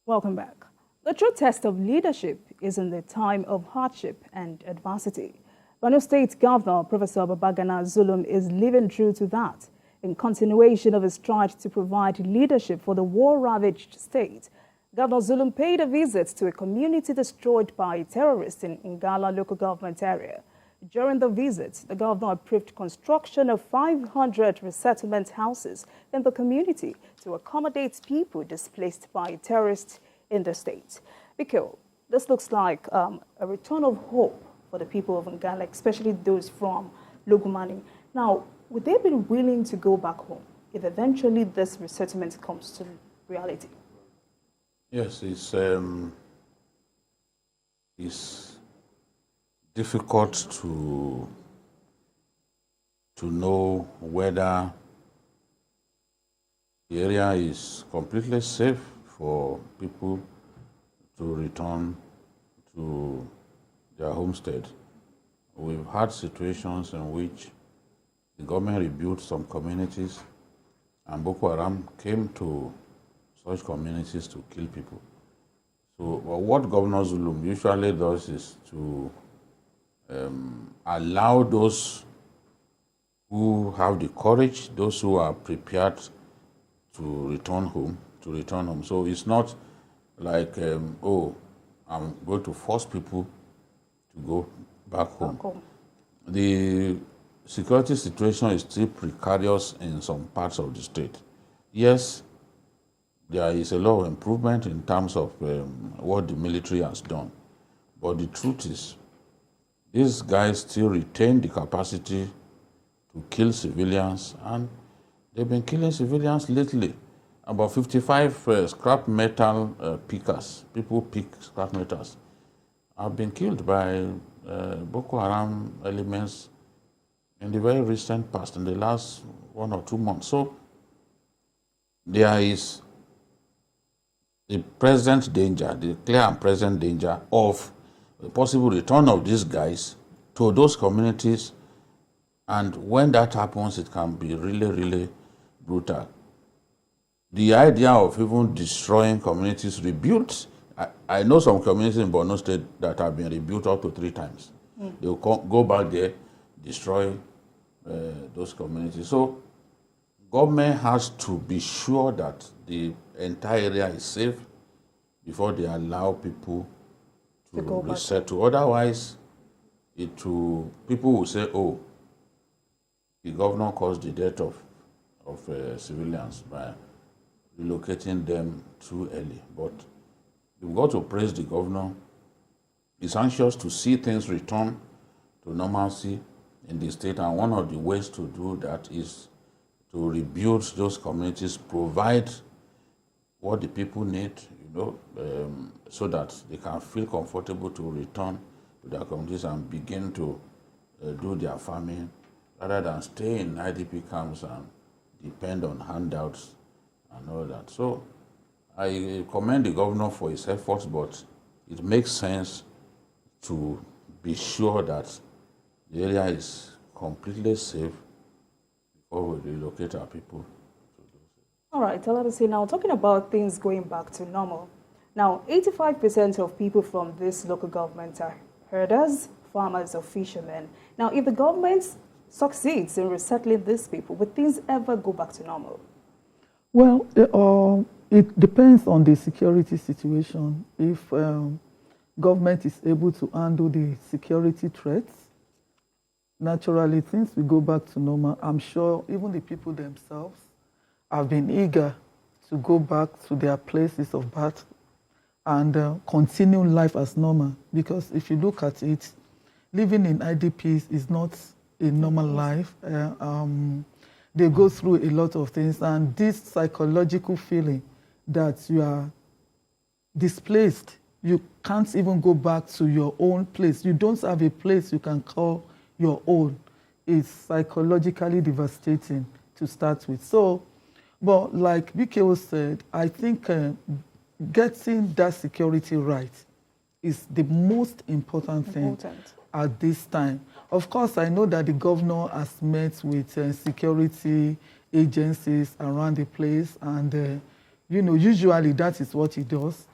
Welcome back. The true test of leadership is in the time of hardship and adversity. Borno State Governor Professor Babagana Zulum is living true to that. In continuation of his stride to provide leadership for the war-ravaged state, Governor Zulum paid a visit to a community destroyed by terrorists in Ngala local government area. During the visit, the governor approved construction of 500 resettlement houses in the community to accommodate people displaced by terrorists in the state. Because this looks like a return of hope for the people of Ngala, especially those from Lugumani. Now, would they be willing to go back home if eventually this resettlement comes to reality? Yes, it's difficult to know whether the area is completely safe for people to return to their homestead. We've had situations in which the government rebuilt some communities and Boko Haram came to such communities to kill people. So what Governor Zulum usually does is to allow those who have the courage, those who are prepared to return home, to return home. So it's not like, oh, I'm going to force people to go back home. The security situation is still precarious in some parts of the state. Yes, there is a lot of improvement in terms of what the military has done. But the truth is, these guys still retain the capacity to kill civilians, and they've been killing civilians lately. About 55 scrap metal pickers, people pick scrap metals, have been killed by Boko Haram elements in the very recent past, in the last 1 or 2 months. So there is the present danger, the clear and present danger of the possible return of these guys to those communities, and when that happens, it can be really, really brutal. The idea of even destroying communities rebuilt, I know some communities in Borno State that have been rebuilt up to 3 times. They will go back there, destroy those communities. So government has to be sure that the entire area is safe before they allow people to resettle. Otherwise, people will say, oh, the governor caused the death of civilians by relocating them too early. But you've got to praise the governor. He's anxious to see things return to normalcy in the state, and one of the ways to do that is to rebuild those communities, provide what the people need, so that they can feel comfortable to return to their communities and begin to do their farming, rather than stay in IDP camps and depend on handouts and all that. So I commend the governor for his efforts, but it makes sense to be sure that the area is completely safe before we relocate our people. All right, let us see now, talking about things going back to normal. Now, 85% of people from this local government are herders, farmers, or fishermen. Now, if the government succeeds in resettling these people, would things ever go back to normal? Well, it depends on the security situation. If government is able to handle the security threats, naturally things will go back to normal. I'm sure even the people themselves have been eager to go back to their places of birth and continue life as normal. Because if you look at it, living in IDPs is not a normal life. They go through a lot of things, and this psychological feeling that you are displaced, you can't even go back to your own place. You don't have a place you can call your own. It's psychologically devastating to start with. So, but like BKO said, I think getting that security right is the most important thing at this time. Of course, I know that the governor has met with security agencies around the place, and usually that is what he does.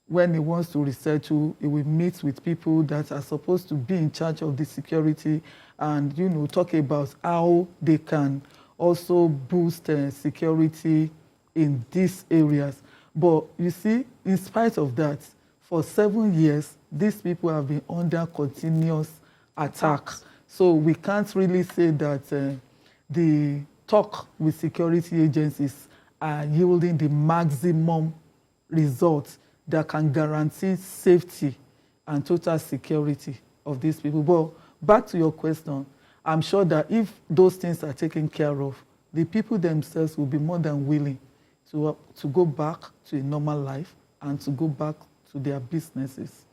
when he wants to resettle, he will meet with people that are supposed to be in charge of the security and, you know, talk about how they can also boost security in these areas. But you see, in spite of that, for 7 years, these people have been under continuous attack. So we can't really say that the talk with security agencies are yielding the maximum results that can guarantee safety and total security of these people. But back to your question, I'm sure that if those things are taken care of, the people themselves will be more than willing to go back to a normal life and to go back to their businesses.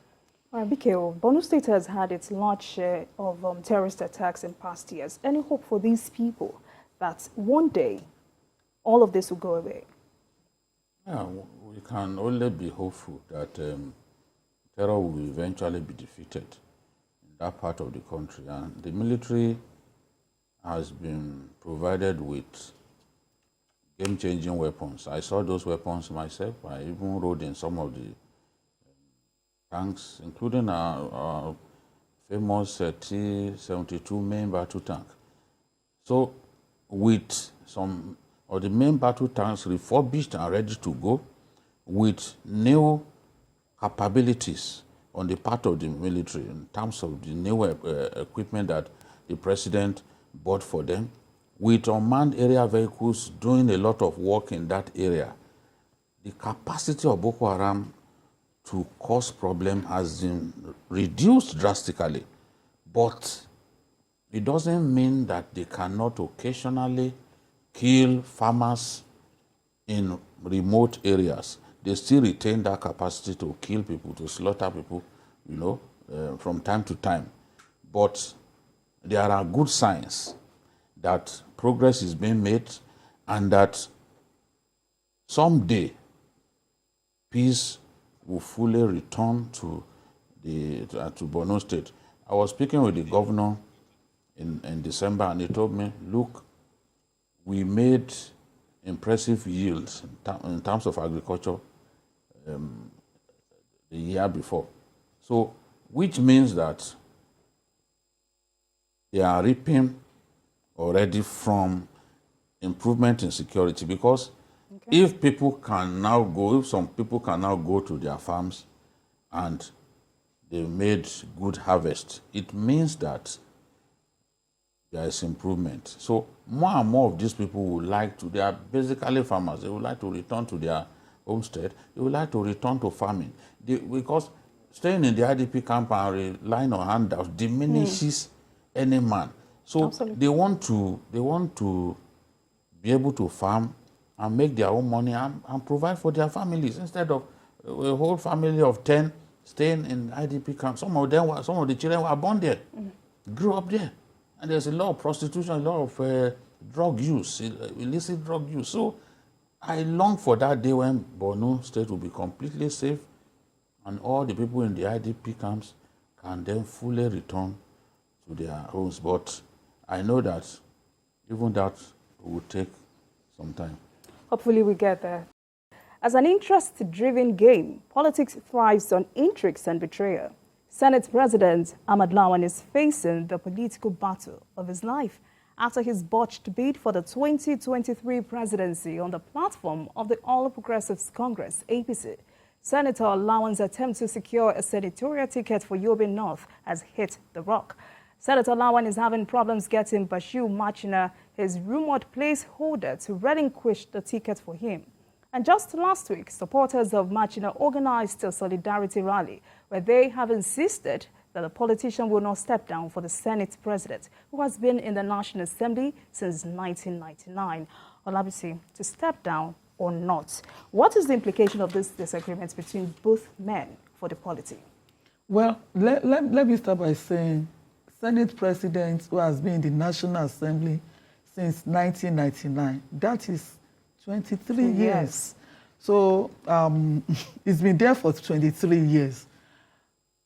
All right, BKO, Borno State has had its large share of terrorist attacks in past years. Any hope for these people that one day all of this will go away? Yeah, we can only be hopeful that terror will eventually be defeated in that part of the country. And the military has been provided with game-changing weapons. I saw those weapons myself. I even rode in some of the tanks, including our famous T-72 main battle tank. So with some of the main battle tanks refurbished and ready to go, with new capabilities on the part of the military in terms of the new equipment that the president bought for them, with unmanned area vehicles doing a lot of work in that area, the capacity of Boko Haram to cause problem has been reduced drastically. But it doesn't mean that they cannot occasionally kill farmers in remote areas. They still retain that capacity to kill people, to slaughter people, you know, from time to time. But there are good signs that progress is being made and that someday peace will fully return to Borno State. I was speaking with the governor in December, and he told me, look, we made impressive yields in terms of agriculture the year before. So, which means that they are reaping already from improvement in security, because if people can now go, if some people can now go to their farms and they made good harvest, it means that there is improvement. So more and more of these people would like to, they are basically farmers, they would like to return to their homestead, they would like to return to farming. Because staying in the IDP camp and relying on handouts diminishes any man. So they want to be able to farm and make their own money and provide for their families, instead of a whole family of 10 staying in IDP camp. Some of the children were born there, grew up there. And there's a lot of prostitution, a lot of drug use, illicit drug use. So I long for that day when Borno State will be completely safe and all the people in the IDP camps can then fully return to their homes. But I know that even that will take some time. Hopefully we get there. As an interest-driven game, politics thrives on intrigues and betrayal. Senate President Ahmad Lawan is facing the political battle of his life after his botched bid for the 2023 presidency on the platform of the All Progressives Congress, APC. Senator Lawan's attempt to secure a senatorial ticket for Yobe North has hit the rock. Senator Lawan is having problems getting Bashir Machina, his rumored placeholder, to relinquish the ticket for him. And just last week, supporters of Machina organized a solidarity rally where they have insisted that the politician will not step down for the Senate president, who has been in the National Assembly since 1999. Olabisi, to step down or not. What is the implication of this disagreement between both men for the polity? Well, let me start by saying Senate president who has been in the National Assembly since 1999, that is 23 years. So it's been there for 23 years.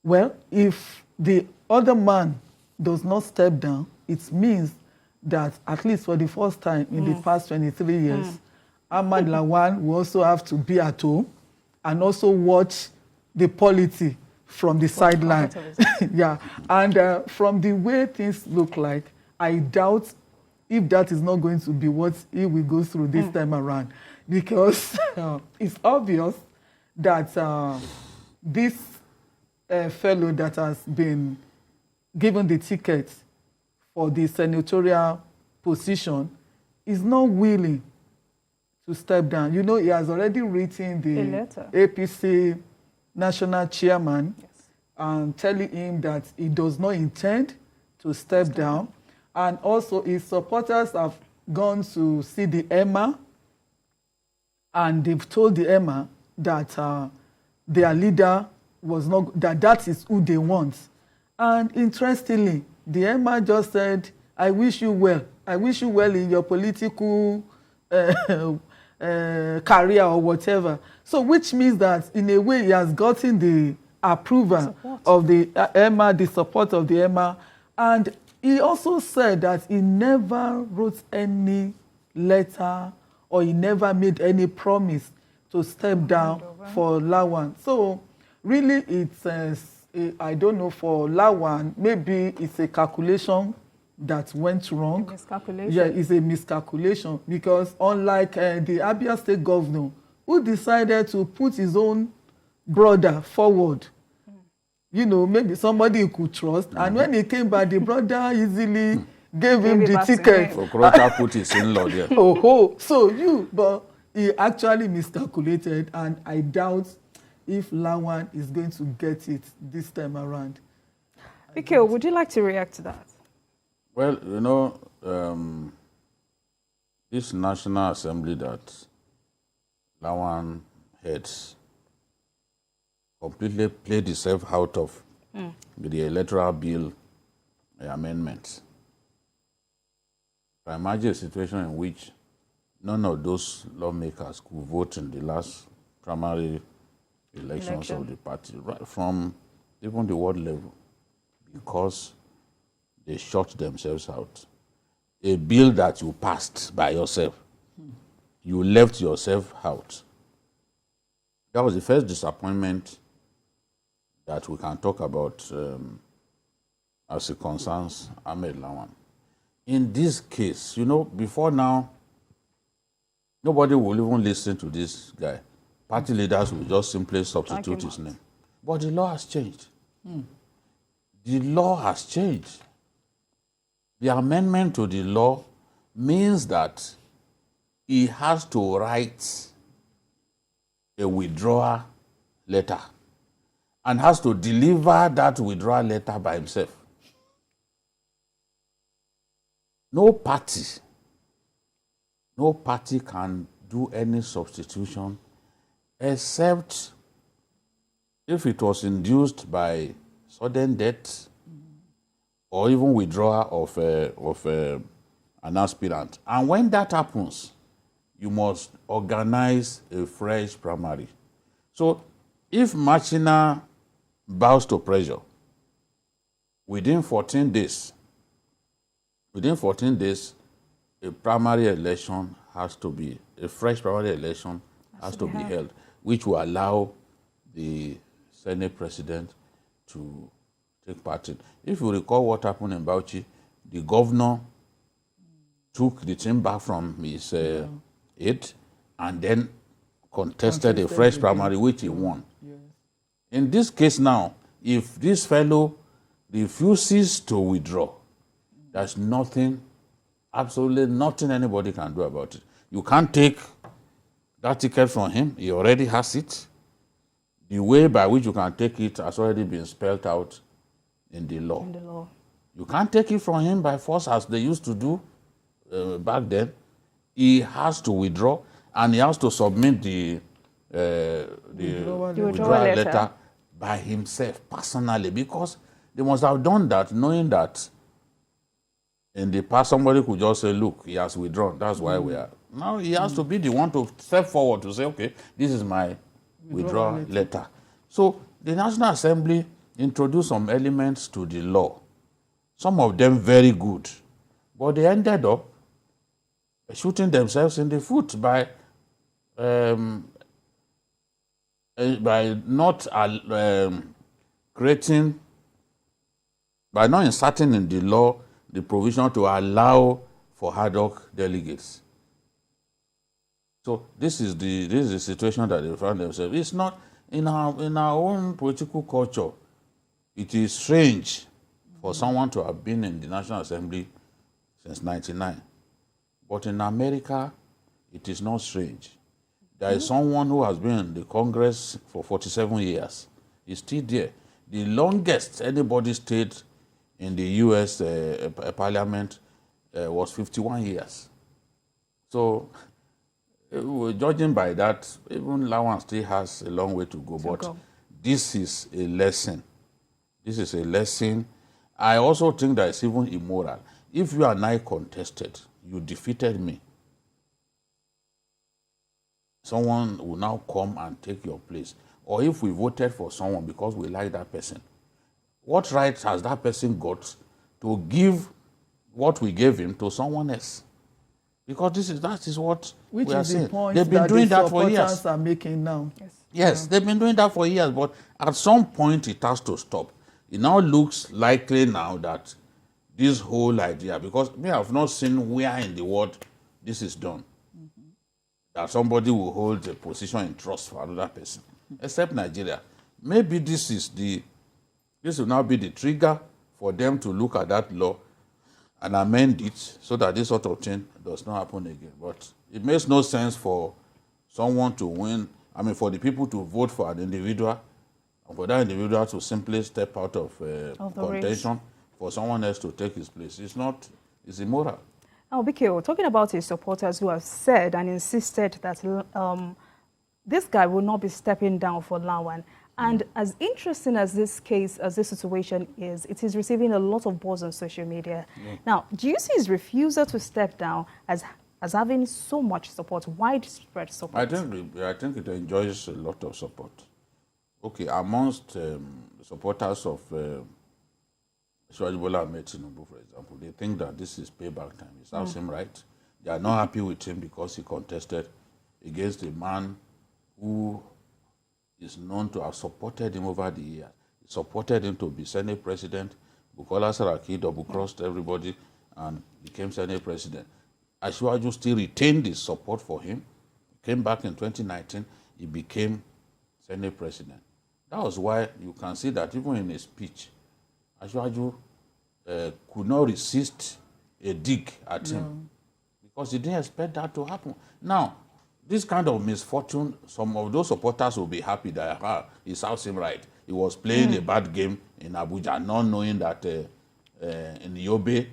Well, if the other man does not step down, it means that at least for the first time in the past 23 years, Ahmad Lawan will also have to be at home and also watch the polity from the sideline. Yeah, and from the way things look like, I doubt if that is not going to be what he will go through this time around, because it's obvious that this fellow that has been given the ticket for the senatorial position is not willing to step down. You know, he has already written the APC national chairman, and telling him that he does not intend to step down. And also his supporters have gone to see the EMA, and they've told the EMA that their leader was not, that is who they want. And interestingly, the EMA just said, I wish you well. I wish you well in your political career or whatever. So which means that in a way he has gotten the approval of the EMA, the support of the EMA. And he also said that he never wrote any letter or he never made any promise to step down for Lawan. So really it's, I don't know, for Lawan, maybe it's a calculation that went wrong. A miscalculation. Yeah, it's a miscalculation, because unlike the Abia State governor, who decided to put his own brother forward, you know, maybe somebody he could trust, and when he came back, the brother easily gave him the ticket. So Krota put his in-law there. But he actually miscalculated, and I doubt if Lawan is going to get it this time around. Mikhail, would you like to react to that? Well, you know, this National Assembly that Lawan heads completely played itself out of the electoral bill amendments. I imagine a situation in which none of those lawmakers could vote in the last primary elections of the party, right from even the world level, because they shut themselves out. A bill that you passed by yourself, you left yourself out. That was the first disappointment that we can talk about as it concerns Ahmed Lawan. In this case, you know, before now, nobody will even listen to this guy. Party leaders will just simply substitute his name. But the law has changed. The law has changed. The amendment to the law means that he has to write a withdrawal letter and has to deliver that withdrawal letter by himself. No party can do any substitution except if it was induced by sudden death or even withdrawal of an aspirant. And when that happens, you must organize a fresh primary. So if Machina bows to pressure, within 14 days, a primary election has to be, a fresh primary election has to be held, which will allow the Senate president to take part in. If you recall what happened in Bauchi, the governor took the team back from his aide and then contested a fresh primary, which he won. Yes. In this case now, if this fellow refuses to withdraw, there's nothing, absolutely nothing anybody can do about it. You can't take that ticket from him. He already has it. The way by which you can take it has already been spelled out in the law. You can't take it from him by force as they used to do back then. He has to withdraw, and he has to submit the withdrawal letter by himself, personally, because they must have done that knowing that in the past somebody could just say, look, he has withdrawn, that's why we are. Now he has to be the one to step forward to say, okay, this is my withdrawal letter. So the National Assembly introduced some elements to the law, some of them very good, but they ended up shooting themselves in the foot by by not by not inserting in the law the provision to allow for ad hoc delegates. So this is the situation that they found themselves. It's not in our own political culture. It is strange for someone to have been in the National Assembly since '99, but in America, it is not strange. There is someone who has been in the Congress for 47 years. He's still there. The longest anybody stayed in the U.S. Parliament was 51 years. So, judging by that, even Lawan still has a long way to go. This is a lesson. This is a lesson. I also think that it's even immoral. If you and I contested, you defeated me, someone will now come and take your place. Or if we voted for someone because we like that person, what right has that person got to give what we gave him to someone else? Because that is what we are saying. They've been doing that for years. Are making now. Yes, they've been doing that for years, but at some point it has to stop. It now looks likely now that this whole idea, because we have not seen where in the world this is done, that somebody will hold a position in trust for another person, except Nigeria. Maybe this will now be the trigger for them to look at that law and amend it so that this sort of thing does not happen again. But it makes no sense for someone to win, for the people to vote for an individual, and for that individual to simply step out of contention for someone else to take his place. It's immoral. Now, Biko, talking about his supporters who have said and insisted that this guy will not be stepping down for Lawan. And as interesting as this situation is, it is receiving a lot of buzz on social media. Now, do you see his refusal to step down as having so much support, widespread support? I think it enjoys a lot of support. Okay, amongst supporters of Shivaji Bola Ahmed Tinubu, for example, they think that this is payback time. It sounds him right. They are not happy with him because he contested against a man who is known to have supported him over the years. He supported him to be Senate President. Bukola Saraki double-crossed everybody and became Senate President. Asiwaju still retained his support for him. He came back in 2019, he became Senate President. That was why you can see that even in his speech, Asiwaju could not resist a dig at him because he didn't expect that to happen. Now, this kind of misfortune, some of those supporters will be happy that he serves him right. He was playing a bad game in Abuja, not knowing that in Yobe,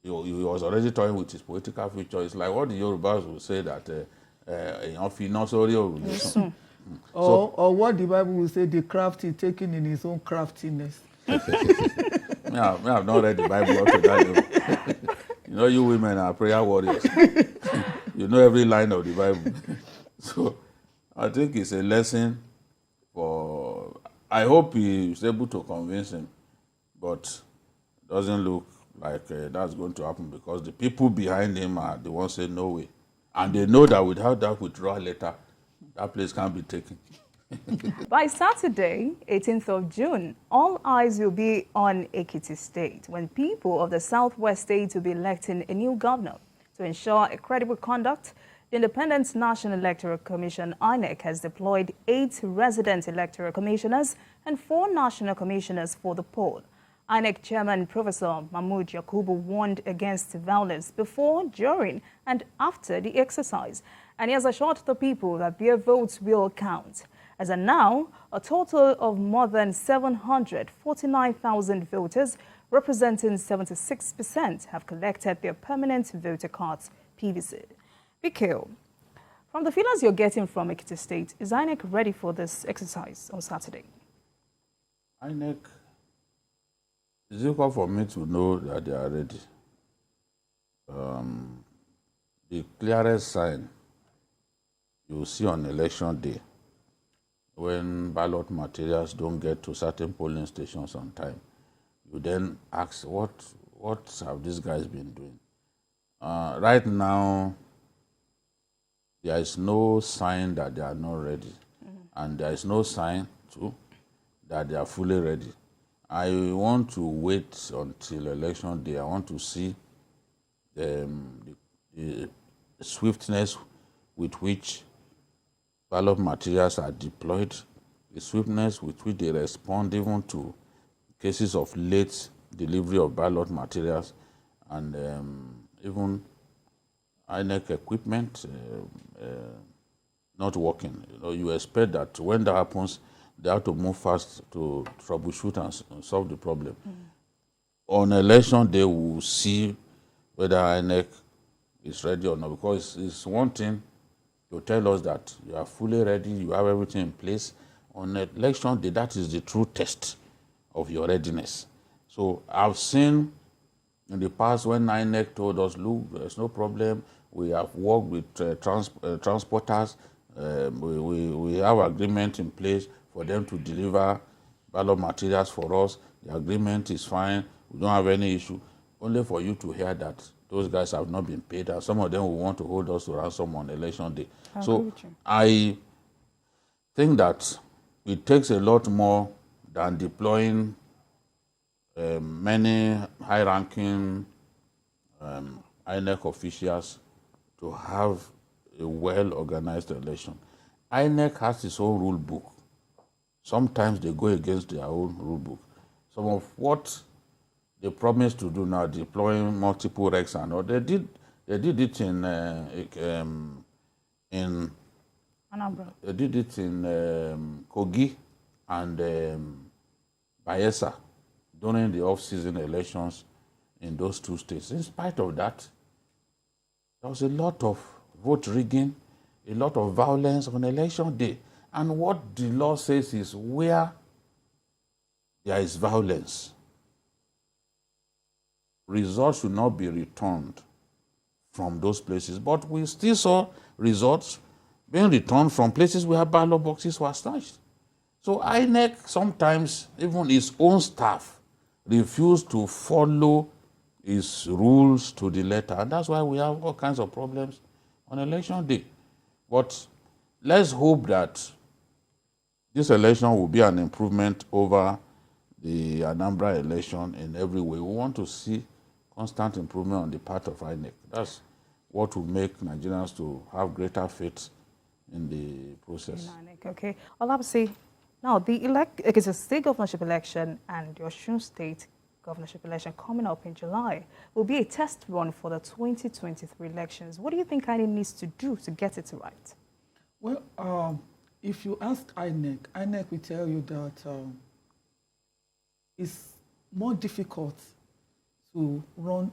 he was already toying with his political future. It's like what the Yorubas will say that or what the Bible will say, the crafty taken in his own craftiness. I have not read the Bible up to that level. You know, you women are prayer warriors. You know every line of the Bible. So I think it's a lesson for... I hope he is able to convince him, but it doesn't look like that's going to happen because the people behind him are the ones saying no way. And they know that without that withdrawal letter, that place can't be taken. By Saturday, 18th of June, all eyes will be on Ekiti State when people of the southwest state will be electing a new governor. To ensure a credible conduct, the Independent National Electoral Commission, INEC, has deployed 8 resident electoral commissioners and 4 national commissioners for the poll. INEC Chairman Professor Mahmood Yakubu warned against violence before, during, and after the exercise, and he has assured the people that their votes will count. As of now, a total of more than 749,000 voters, representing 76%, have collected their permanent voter cards, PVC. Biko, from the feelings you're getting from Ekiti State, is INEC ready for this exercise on Saturday? INEC, it's difficult for me to know that they are ready. The clearest sign you will see on election day, when ballot materials don't get to certain polling stations on time, you then ask, what have these guys been doing? Right now, there is no sign that they are not ready. and there is no sign too that they are fully ready. I want to wait until election day. I want to see the swiftness with which ballot materials are deployed, the swiftness with which they respond even to cases of late delivery of ballot materials, and even INEC equipment not working. You expect that when that happens, they have to move fast to troubleshoot and solve the problem. On election day, we will see whether INEC is ready or not, because it's one thing to tell us that you are fully ready, you have everything in place. On election day, that is the true test of your readiness. So I've seen in the past when INEC told us, look, there's no problem, we have worked with transporters, we have agreement in place for them to deliver ballot materials for us. The agreement is fine, we don't have any issue. Only for you to hear that those guys have not been paid, and some of them will want to hold us to ransom on election day. So I think that it takes a lot more than deploying many high-ranking INEC officials to have a well-organized election. INEC has its own rule book. Sometimes they go against their own rule book. Some of what they promised to do now, deploying multiple recs and all, they did it in Anambra. They did it in Kogi and Bayelsa during the off-season elections in those two states. In spite of that, there was a lot of vote rigging, a lot of violence on election day. And what the law says is where there is violence, results should not be returned from those places. But we still saw results being returned from places where ballot boxes were snatched. So INEC sometimes, even its own staff, refused to follow its rules to the letter. And that's why we have all kinds of problems on election day. But let's hope that this election will be an improvement over the Anambra election in every way. We want to see constant improvement on the part of INEC. That's what will make Nigerians to have greater faith in the process. Okay. Olabisi, now it is a state governorship election and the Osun state governorship election coming up in July will be a test run for the 2023 elections. What do you think INEC needs to do to get it right? Well, if you ask INEC will tell you that it's more difficult to run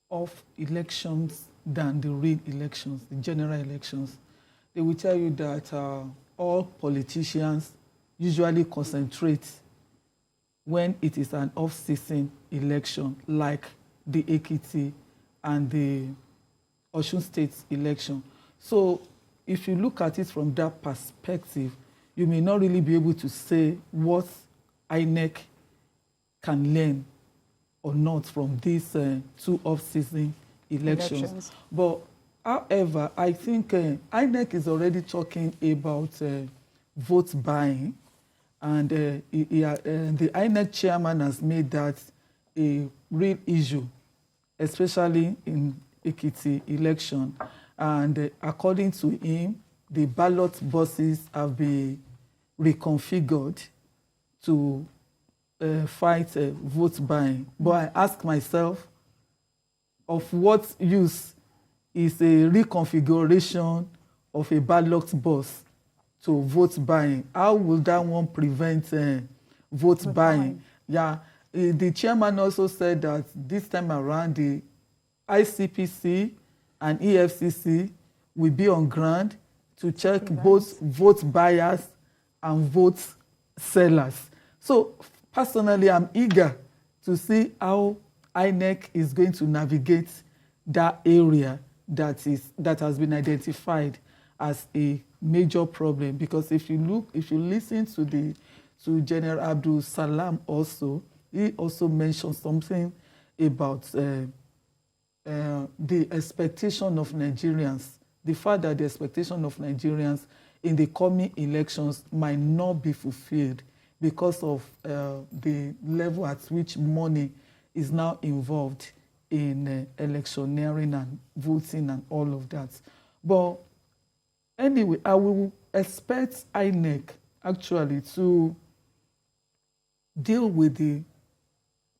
off elections than the real elections, the general elections. They will tell you that all politicians usually concentrate when it is an off-season election, like the Ekiti and the Osun State election. So if you look at it from that perspective, you may not really be able to say what INEC can learn or not from these two off-season elections. But however, I think INEC is already talking about vote buying, and the INEC chairman has made that a real issue, especially in Ekiti election. And according to him, the ballot boxes have been reconfigured to fight vote buying. But I ask myself, of what use is a reconfiguration of a ballot box to vote buying? How will that one prevent vote buying? Yeah, the chairman also said that this time around the ICPC and EFCC will be on ground to check both vote buyers and vote sellers. So personally, I'm eager to see how INEC is going to navigate that area that has been identified as a major problem. Because if you listen to General Abdul Salam also, he also mentioned something about the expectation of Nigerians, the fact that the expectation of Nigerians in the coming elections might not be fulfilled because of the level at which money is now involved in electioneering and voting and all of that. But anyway, I will expect INEC actually to deal with the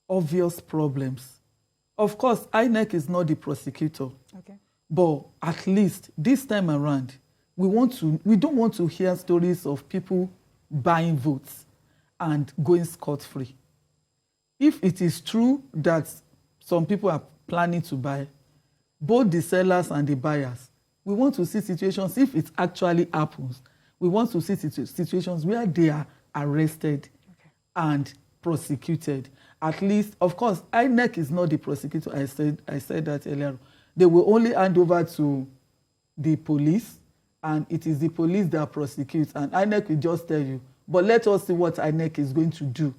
obvious problems. Of course, INEC is not the prosecutor, okay, but at least this time around, we don't want to hear stories of people buying votes and going scot-free. If it is true that some people are planning to buy, both the sellers and the buyers, we want to see situations, if it actually happens, we want to see situations where they are arrested, okay, and prosecuted. At least, of course, INEC is not the prosecutor. I said that earlier. They will only hand over to the police, and it is the police that prosecutes, and INEC will just tell you. But let us see what INEC is going to do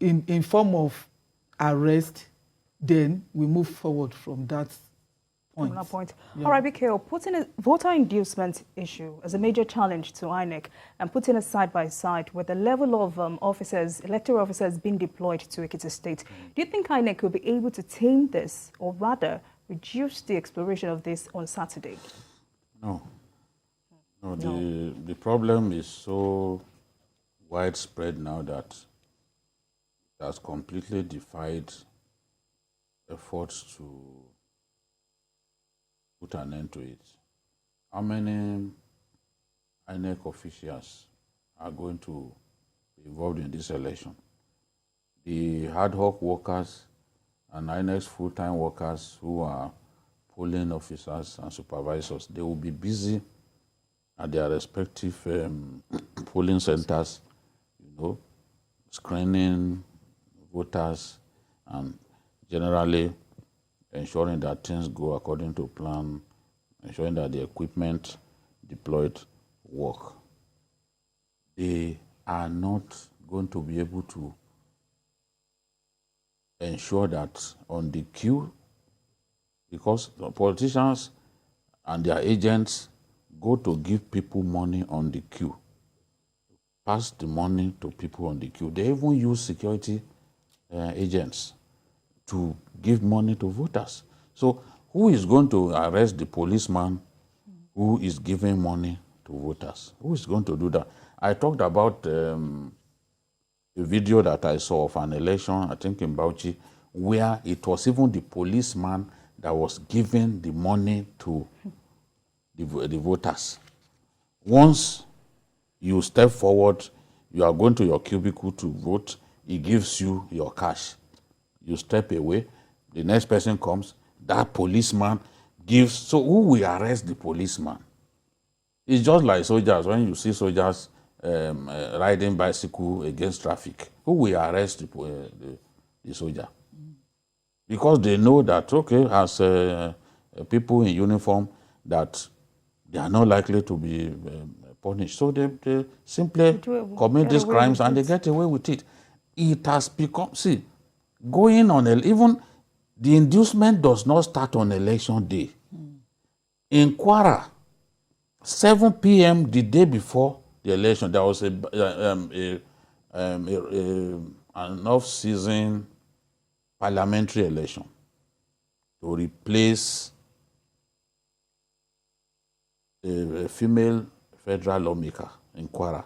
in form of arrest. Then we move forward from that point. Yeah. All right, BKO, putting a voter inducement issue as a major challenge to INEC and putting it side by side with the level of electoral officers being deployed to Ekiti State, do you think INEC will be able to tame this, or rather reduce the exploration of this on Saturday? No. The problem is so widespread now that it has completely defied efforts to put an end to it. How many INEC officials are going to be involved in this election? The ad hoc workers and INEC's full-time workers who are polling officers and supervisors, they will be busy at their respective polling centers, screening voters and generally ensuring that things go according to plan, ensuring that the equipment deployed work. They are not going to be able to ensure that on the queue, because the politicians and their agents go to give people money on the queue, pass the money to people on the queue. They even use security agents to give money to voters. So who is going to arrest the policeman who is giving money to voters? Who is going to do that? I talked about a video that I saw of an election, I think in Bauchi, where it was even the policeman that was giving the money to the voters. Once you step forward, you are going to your cubicle to vote, he gives you your cash. You step away, the next person comes, that policeman gives. So who will arrest the policeman? It's just like soldiers. When you see soldiers riding bicycle against traffic, who will arrest the soldier? Because they know that, okay, as people in uniform, that they are not likely to be punished. So they simply commit these crimes and they get away with it. It has become, see, going on, even the inducement does not start on election day. In Kwara, 7 p.m. the day before the election, there was an off-season parliamentary election to replace a female federal lawmaker in Kwara.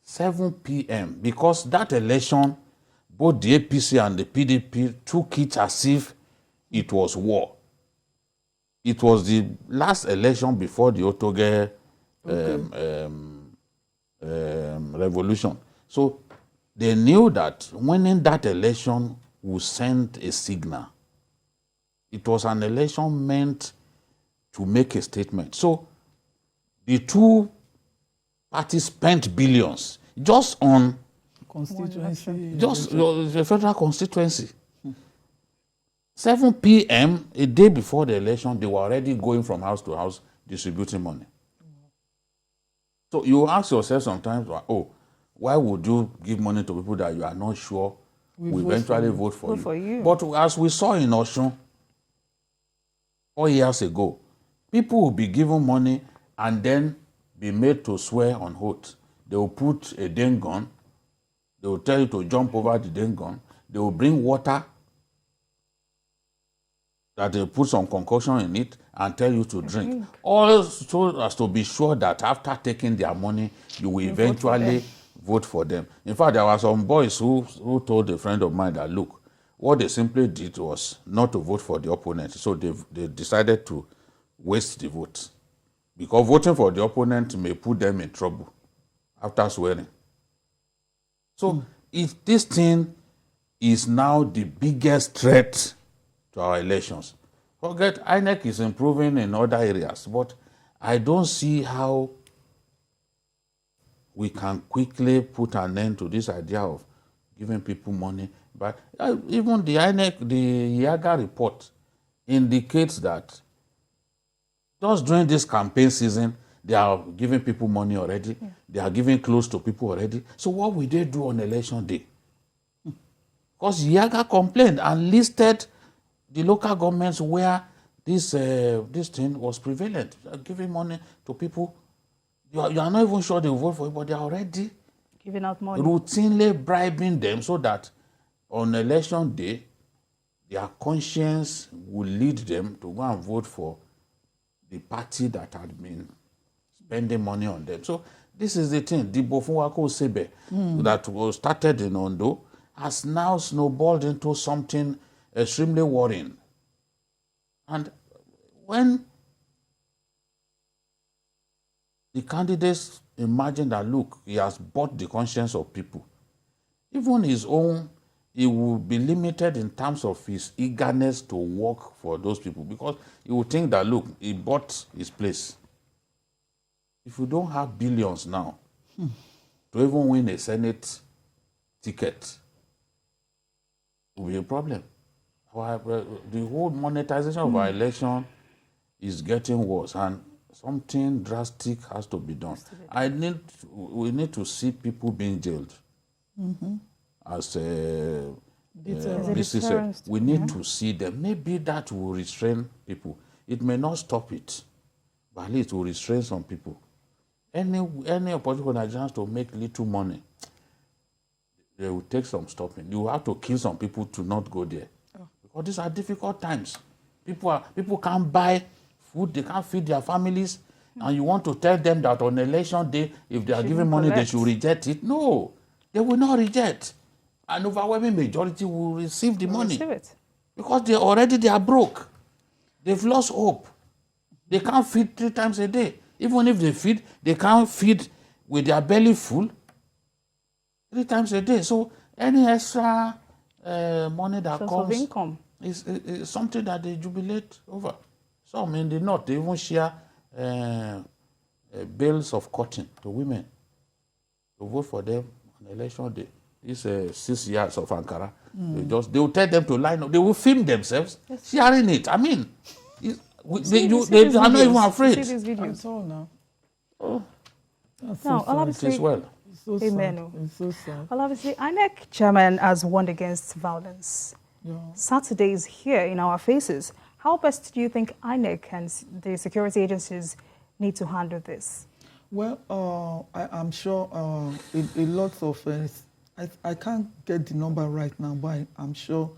7 p.m. because that election, both the APC and the PDP took it as if it was war. It was the last election before the Otoge revolution. So they knew that winning that election would send a signal. It was an election meant to make a statement. So the two parties spent billions just on constituency. Just the federal constituency. 7 p.m. a day before the election, they were already going from house to house distributing money. So you ask yourself sometimes, oh, why would you give money to people that you are not sure will eventually vote for you? But as we saw in Osun 4 years ago, people will be given money and then be made to swear on oath. They will put a den gun. They will tell you to jump over the den gun. They will bring water that they put some concoction in it and tell you to drink. All so as to be sure that after taking their money, you will eventually vote for them. In fact, there were some boys who told a friend of mine that, look, what they simply did was not to vote for the opponent. So they decided to waste the vote. Because voting for the opponent may put them in trouble after swearing. So if this thing is now the biggest threat to our elections, forget INEC is improving in other areas, but I don't see how we can quickly put an end to this idea of giving people money. But even the INEC, the Yaga report indicates that just during this campaign season, they are giving people money already. Yeah. They are giving clothes to people already. So what will they do on election day? Because Yaga complained and listed the local governments where this thing was prevalent, giving money to people. You are not even sure they will vote for it, but they are already giving out money, routinely bribing them so that on election day, their conscience will lead them to go and vote for the party that had been spending money on them. So this is the thing. The Bofunwako Sebe that was started in Ondo has now snowballed into something extremely worrying. And when the candidates imagine that, look, he has bought the conscience of people, even his own, he will be limited in terms of his eagerness to work for those people, because he will think that, look, he bought his place. If you don't have billions now to even win a Senate ticket, it will be a problem. The whole monetization of our election is getting worse, and something drastic has to be done. We need to see people being jailed. As BC said, we need to see them. Maybe that will restrain people. It may not stop it, but at least it will restrain some people. Any political Nigerians to make little money, they will take some stopping. You have to kill some people to not go there. Because these are difficult times. People can't buy food, they can't feed their families, and you want to tell them that on election day, if they are giving money, they should reject it. No, they will not reject. An overwhelming majority will receive the money. Because they are broke. They've lost hope. They can't feed 3 times a day. Even if they feed, they can't feed with their belly full 3 times a day. So any extra money that comes of income is something that they jubilate over. Some in the north, they even share bales of cotton to women to vote for them on election day. It's 6 yards of Ankara. They will tell them to line up. They will film themselves sharing it. I mean, they are not even afraid. See these videos. That's all now. Oh, that's now, so sad. it is well. It's so Amen. sad. It's so sad. Well, obviously, INEC Chairman has warned against violence. Yeah. Saturday is here in our faces. How best do you think INEC and the security agencies need to handle this? Well, I'm sure a lot of, I can't get the number right now, but I'm sure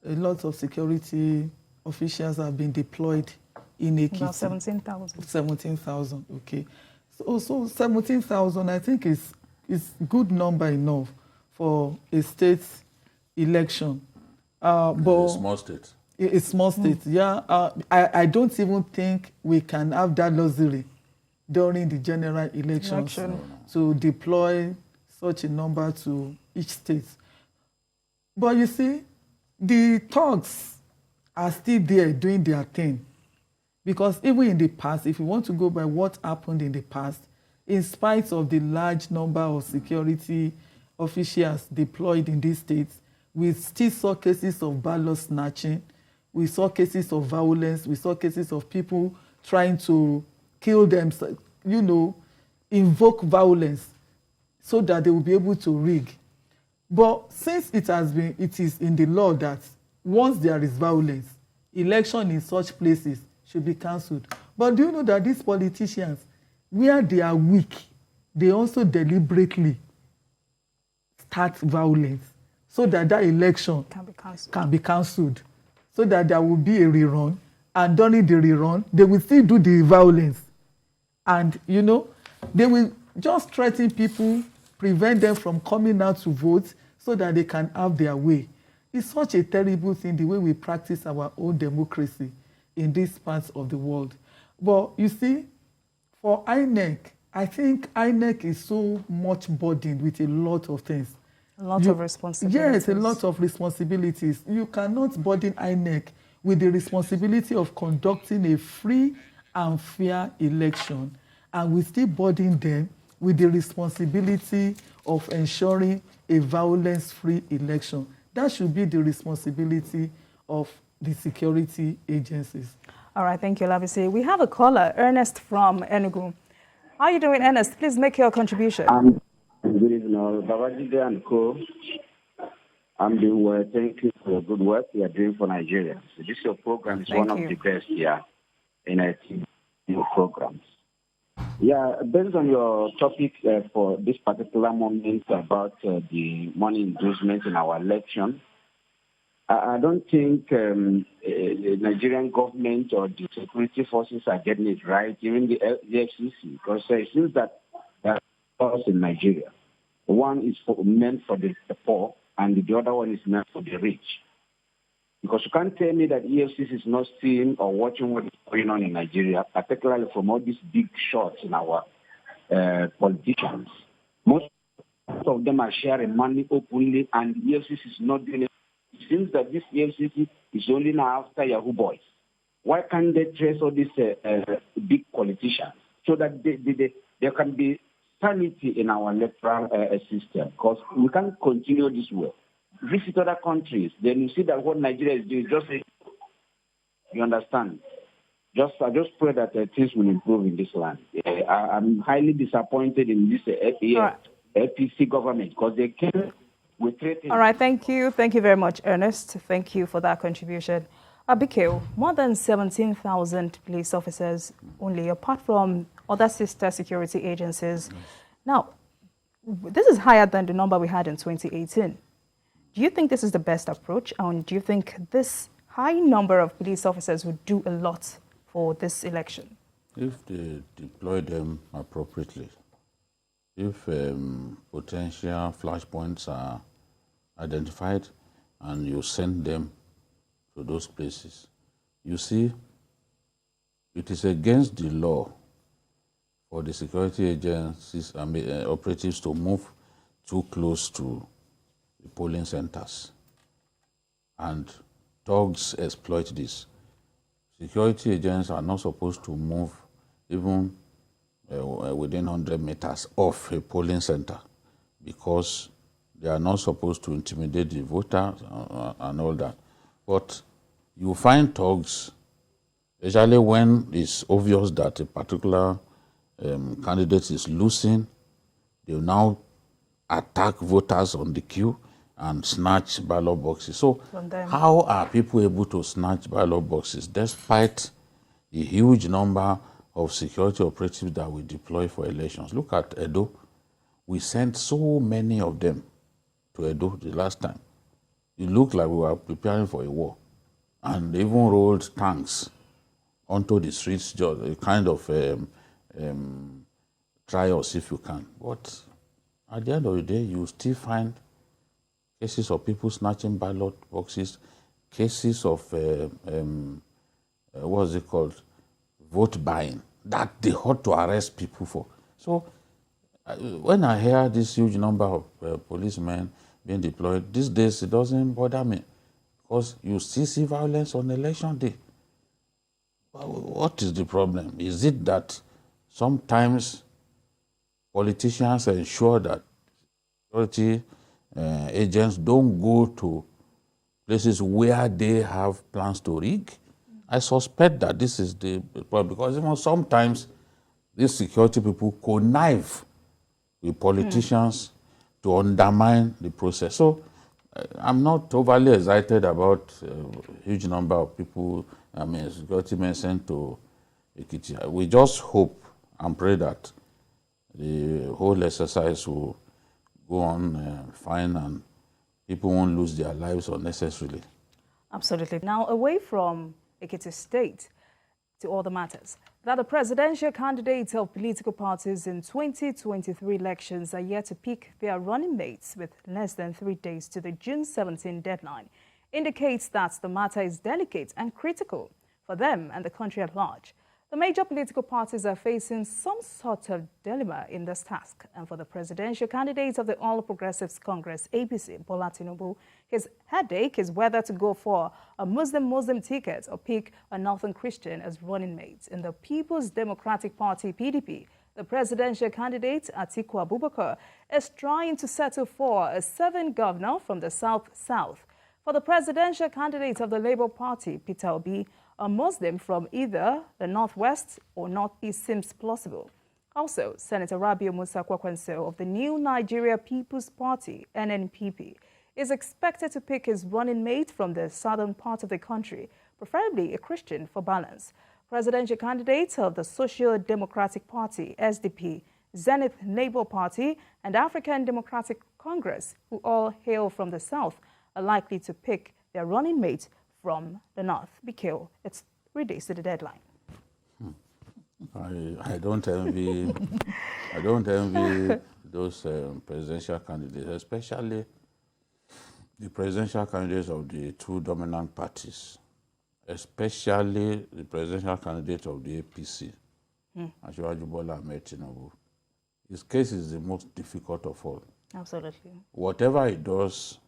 a lot of security officials have been deployed in Ekiti. About 17,000. 17,000, okay. So 17,000, I think, is good number enough for a state election. But a small state. A small state, yeah. I don't even think we can have that luxury during the general elections to deploy such a number to each state. But you see, the thugs are still there doing their thing. Because even in the past, if you want to go by what happened in the past, in spite of the large number of security officials deployed in these states, we still saw cases of ballot snatching, we saw cases of violence, we saw cases of people trying to kill themselves, invoke violence so that they will be able to rig. But since it is in the law that once there is violence, election in such places should be cancelled. But do you know that these politicians, where they are weak, they also deliberately start violence so that that election can be cancelled, so that there will be a rerun, and during the rerun, they will still do the violence. And, you know, they will just threaten people, prevent them from coming out to vote so that they can have their way. It's such a terrible thing, the way we practice our own democracy in these parts of the world. But you see, for INEC, I think INEC is so much burdened with a lot of things. A lot of responsibilities. Yes, a lot of responsibilities. You cannot burden INEC with the responsibility of conducting a free and fair election, and we still burden them with the responsibility of ensuring a violence-free election. That should be the responsibility of the security agencies. All right, thank you, Labisi. We have a caller, Ernest from Enugu. How are you doing, Ernest? Please make your contribution. Good evening, Babajide and Co. I'm doing well. Thank you for the good work you are doing for Nigeria. So this your program is one of the best here in our programs. Yeah, based on your topic for this particular moment about the money inducement in our election, I don't think the Nigerian government or the security forces are getting it right, even the FCC, because it seems that there are laws in Nigeria. One is meant for the poor, and the other one is meant for the rich. Because you can't tell me that EFCC is not seeing or watching what is going on in Nigeria, particularly from all these big shots in our politicians. Most of them are sharing money openly, and EFCC is not doing it. It seems that this EFCC is only now after Yahoo boys. Why can't they trace all these big politicians so that there can be sanity in our electoral system? Because we can't continue this way. Visit other countries, then you see that what Nigeria is doing, just you understand. I just pray that things will improve in this land. I'm highly disappointed in this APC government because they came with threatening. All right, thank you. Thank you very much, Ernest. Thank you for that contribution. Abigail, more than 17,000 police officers only, apart from other sister security agencies. Now, this is higher than the number we had in 2018. Do you think this is the best approach? And do you think this high number of police officers would do a lot for this election? If they deploy them appropriately, if potential flashpoints are identified and you send them to those places, you see, it is against the law for the security agencies and operatives to move too close to the polling centers, and thugs exploit this. Security agents are not supposed to move even within 100 meters of a polling center, because they are not supposed to intimidate the voter and all that. But you find thugs, especially when it's obvious that a particular candidate is losing, they will now attack voters on the queue and snatch ballot boxes. So how are people able to snatch ballot boxes despite the huge number of security operatives that we deploy for elections? Look at Edo. We sent so many of them to Edo the last time. It looked like we were preparing for a war, and they even rolled tanks onto the streets, just a kind of try us if you can. But at the end of the day, you still find cases of people snatching ballot boxes, cases of, what's it called, vote buying, that they ought to arrest people for. So when I hear this huge number of policemen being deployed, these days it doesn't bother me, because you still see violence on election day. What is the problem? Is it that sometimes politicians ensure that security agents don't go to places where they have plans to rig? I suspect that this is the problem, because even sometimes these security people connive with politicians to undermine the process. So I'm not overly excited about a huge number of people, security men sent to Ekiti. We just hope and pray that the whole exercise will go on fine and people won't lose their lives unnecessarily. Absolutely. Now, away from Ekiti State to other matters, that the presidential candidates of political parties in 2023 elections are yet to pick their running mates with less than 3 days to the June 17 deadline indicates that the matter is delicate and critical for them and the country at large. The major political parties are facing some sort of dilemma in this task. And for the presidential candidate of the All Progressives Congress, APC, Bola Tinubu, his headache is whether to go for a Muslim ticket or pick a Northern Christian as running mates. In the People's Democratic Party, PDP, the presidential candidate, Atiku Abubakar, is trying to settle for a 7th governor from the South. For the presidential candidate of the Labour Party, Peter Obi, a Muslim from either the Northwest or Northeast seems plausible. Also, Senator Rabiu Musa Kwakwanso of the New Nigeria People's Party, NNPP, is expected to pick his running mate from the southern part of the country, preferably a Christian for balance. Presidential candidates of the Social Democratic Party, SDP, Zenith Labour Party, and African Democratic Congress, who all hail from the South, are likely to pick their running mate from the North. Bikil, it's 3 days to the deadline. I don't envy those presidential candidates, especially the presidential candidates of the two dominant parties, especially the presidential candidate of the APC, Asiwaju Bola Ahmed Tinubu. His case is the most difficult of all. Absolutely. Whatever he does,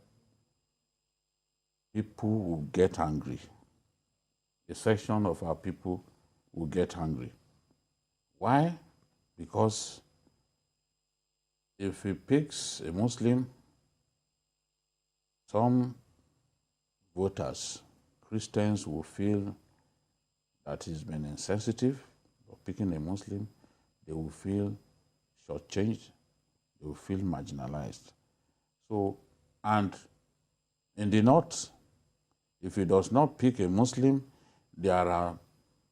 people will get angry. A section of our people will get angry. Why? Because if he picks a Muslim, some voters, Christians, will feel that he's been insensitive. For picking a Muslim, they will feel shortchanged, they will feel marginalized. So, and in the North, if he does not pick a Muslim, there are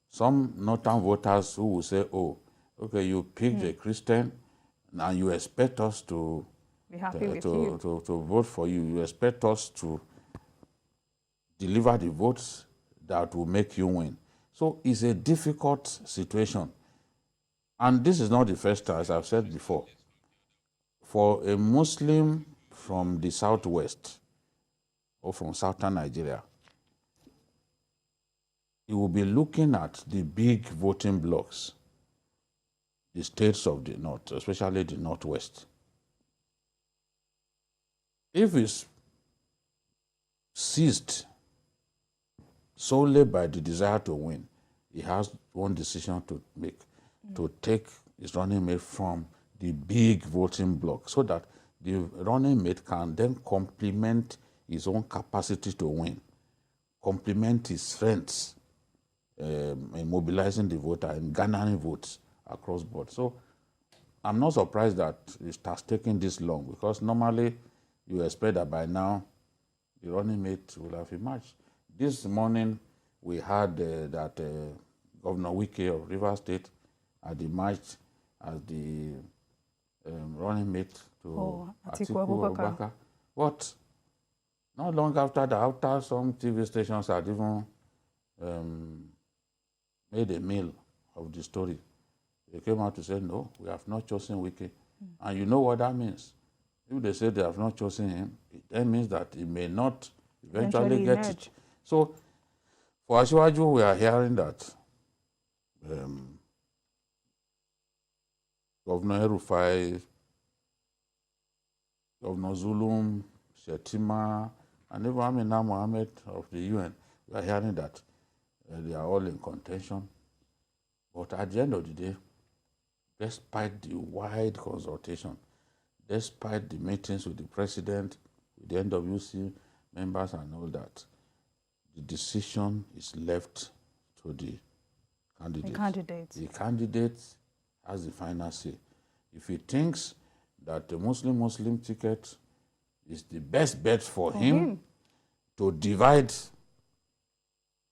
some northern voters who will say, oh, okay, you picked a Christian and you expect us to be happy with you. To vote for you. You expect us to deliver the votes that will make you win. So it's a difficult situation. And this is not the first time, as I've said before. For a Muslim from the Southwest or from southern Nigeria, he will be looking at the big voting blocks, the states of the North, especially the Northwest. If it's seized solely by the desire to win, he has one decision to make, to take his running mate from the big voting block so that the running mate can then complement his own capacity to win, complement his strengths in mobilizing the voter and garnering votes across board. So I'm not surprised that it has taken this long, because normally you expect that by now the running mate will have emerged. This morning we heard that Governor Wike of Rivers State had emerged as the running mate to Atiku Abubakar. But not long after that, after some TV stations had even made a meal of the story, they came out to say, no, we have not chosen Wike. And you know what that means. If they say they have not chosen him, that means that he may not eventually get it. So for Asiwaju, we are hearing that Governor Rufai, Governor Zulum, Shetima, and even Amina Mohammed of the UN, we are hearing that they are all in contention. But at the end of the day, despite the wide consultation, despite the meetings with the president, with the NWC members and all that, the decision is left to the candidate. The candidate has the final say. If he thinks that the Muslim ticket is the best bet for him to divide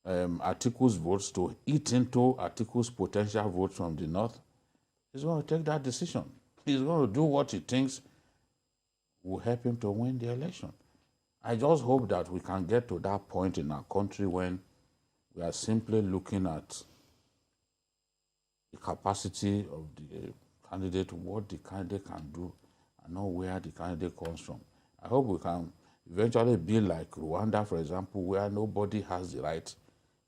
Atiku's votes, to eat into Atiku's potential votes from the North, He's going to take that decision. He's going to do what he thinks will help him to win the election. I just hope that we can get to that point in our country when we are simply looking at the capacity of the candidate, what the candidate can do, and not where the candidate comes from. I hope we can eventually be like Rwanda, for example, where nobody has the right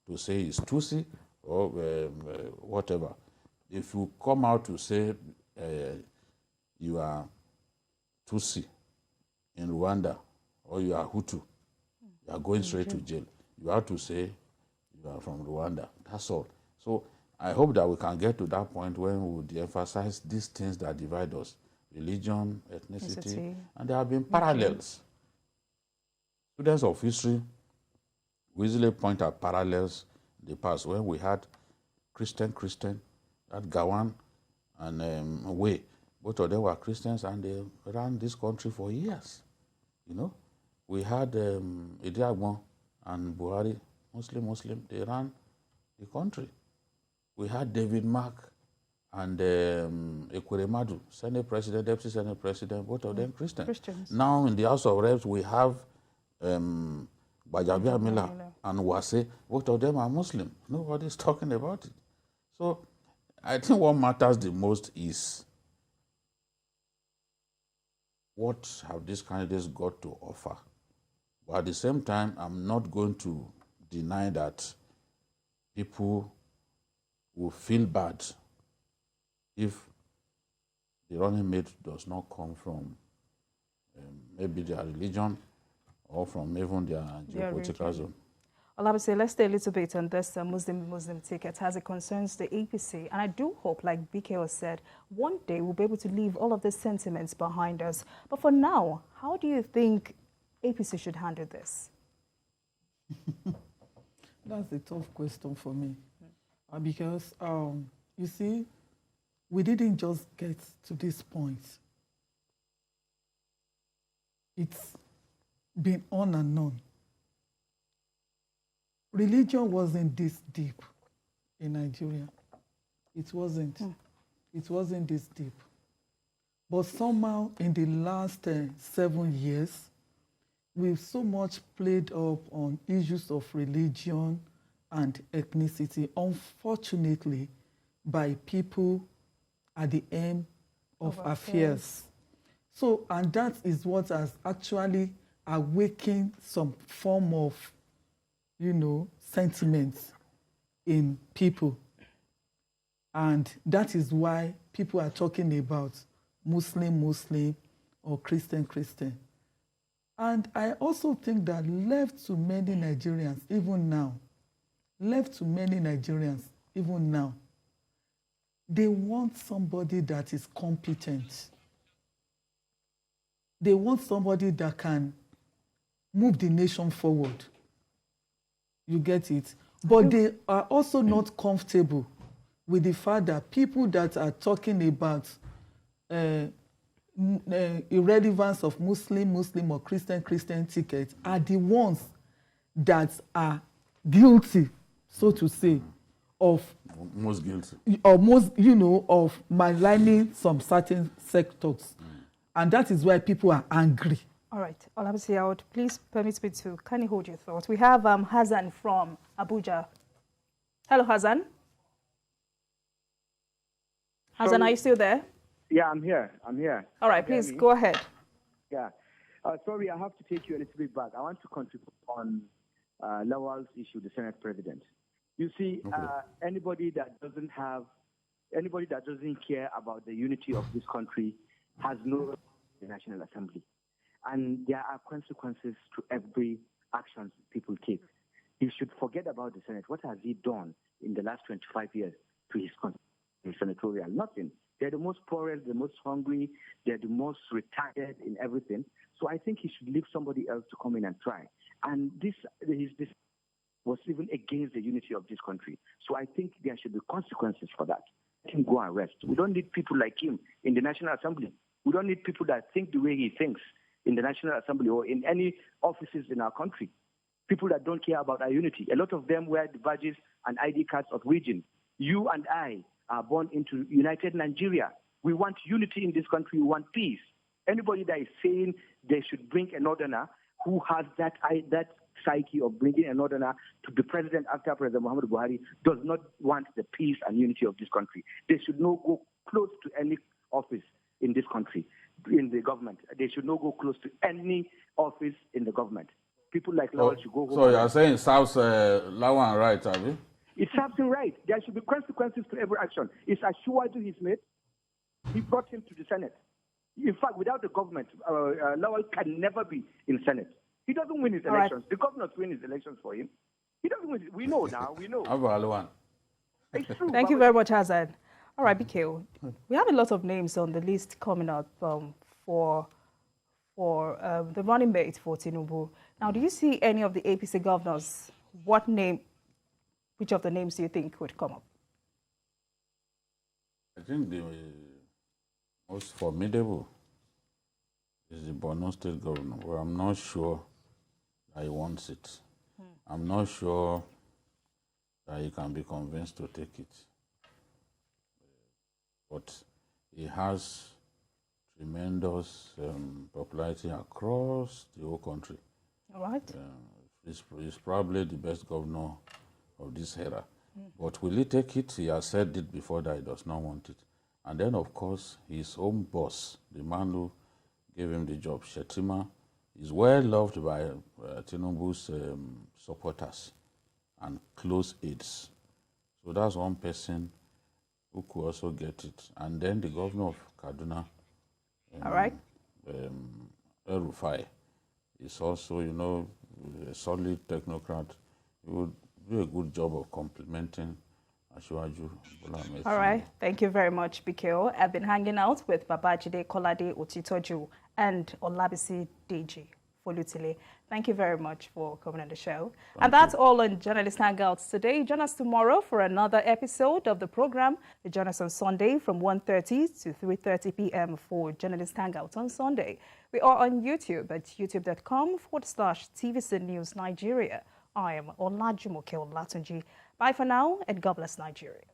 to say it's Tutsi or whatever. If you come out to say you are Tutsi in Rwanda or you are Hutu, you are going straight to jail. You have to say you are from Rwanda. That's all. So I hope that we can get to that point when we will de-emphasize these things that divide us: religion, ethnicity, and there have been parallels. Students of history we easily point at parallels in the past when we had Christian, that Gawan and Way. Both of them were Christians and they ran this country for years. You know, we had Idiagbon and Buhari, Muslim, they ran the country. We had David Mark and Ekweremadu, Senate President, Deputy Senate President, both of them Christians. Now in the House of Reps, we have Bajabia Miller and Wase, both of them are Muslim. Nobody's talking about it. So I think what matters the most is what have these candidates got to offer. But at the same time, I'm not going to deny that people will feel bad if the running mate does not come from maybe their religion or from even their geopolitical zone. Well, I would say let's stay a little bit on this Muslim ticket as it concerns the APC. And I do hope, like BKO said, one day we'll be able to leave all of these sentiments behind us. But for now, how do you think APC should handle this? That's a tough question for me. Because, you see, we didn't just get to this point. It's been on and on. Religion wasn't this deep in Nigeria. It wasn't. It wasn't this deep. But somehow in the last 7 years, we've so much played up on issues of religion and ethnicity, unfortunately, by people at the end of affairs. So, and that is what has actually awakened some form of, you know, sentiments in people. And that is why people are talking about Muslim or Christian. And I also think that left to many Nigerians, even now, they want somebody that is competent. They want somebody that can move the nation forward. You get it? But they are also not comfortable with the fact that people that are talking about irrelevance of Muslim or Christian tickets are the ones that are guilty, so to say, of most guilty, or most, you know, of maligning some certain sectors, and that is why people are angry. All right, Olabisi, I would please permit me to kindly hold your thoughts. We have Hassan from Abuja. Hello, Hassan. Hassan, are you still there? Yeah, I'm here. All right, please go ahead. Yeah. Sorry, I have to take you a little bit back. I want to contribute on Lawal's issue, the Senate President. You see, anybody that doesn't care about the unity of this country has no the National Assembly. And there are consequences to every action people take. He should forget about the Senate. What has he done in the last 25 years to his senatorial? Nothing. They're the most poor, the most hungry, they're the most retired in everything. So I think he should leave somebody else to come in and try. And this was even against the unity of this country. So I think there should be consequences for that. Let him go and rest. We don't need people like him in the National Assembly. We don't need people that think the way he thinks in the National Assembly or in any offices in our country. People that don't care about our unity. A lot of them wear the badges and ID cards of region. You and I are born into united Nigeria. We want unity in this country. We want peace. Anybody that is saying they should bring a northerner who has that psyche of bringing a northerner to be president after President Mahmoud Buhari does not want the peace and unity of this country. They should not go close to any office in this country, in the government. They should not go close to any office in the government. People like Lawal should go home. So you're saying South Lawan right, have you? It serves him right. There should be consequences to every action. It's Ashuwaju he's made. He brought him to the Senate. In fact, without the government, Lawal can never be in Senate. He doesn't win his elections. Right. The governors win his elections for him. He doesn't win. We know now. We know. It's true. Thank you very much, Hazard. All right, BK. We have a lot of names on the list coming up for the running mate for Tinubu. Now, do you see any of the APC governors? Which of the names do you think would come up? I think the most formidable is the Borno State governor, where I'm not sure that he wants it. I'm not sure that he can be convinced to take it. But he has tremendous popularity across the whole country. All right. He's probably the best governor of this era. But will he take it? He has said it before that he does not want it. And then, of course, his own boss, the man who gave him the job, Shetima, is well loved by Tinubu's supporters and close aides. So that's one person who could also get it. And then the governor of Kaduna, all right, El-Rufai, is also, you know, a solid technocrat. He would do a good job of complementing Asiwaju. All right. Thank you very much, BKO. I've been hanging out with Babajide Kolade Otitoju and Olabisi Deji Folutile. Thank you very much for coming on the show. And that's all on Journalist Hangouts today. Join us tomorrow for another episode of the program. Join us on Sunday from 1:30 to 3:30 p.m. for Journalist Hangouts on Sunday. We are on YouTube at youtube.com/TVC News Nigeria. I am Olajumoke Olatunji. Bye for now, and God bless Nigeria.